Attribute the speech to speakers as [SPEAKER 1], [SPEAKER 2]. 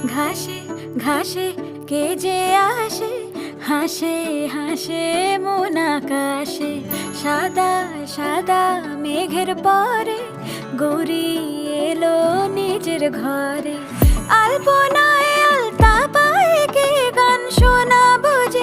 [SPEAKER 1] ঘাসে ঘাসে কে যে আসে, হাসে হাসে মন আকাশে। সাদা সাদা মেঘের পরে গৌরী এলো নিজের ঘরে। আলপনায় আলতা পায়ে কে গান শোনাবো যে,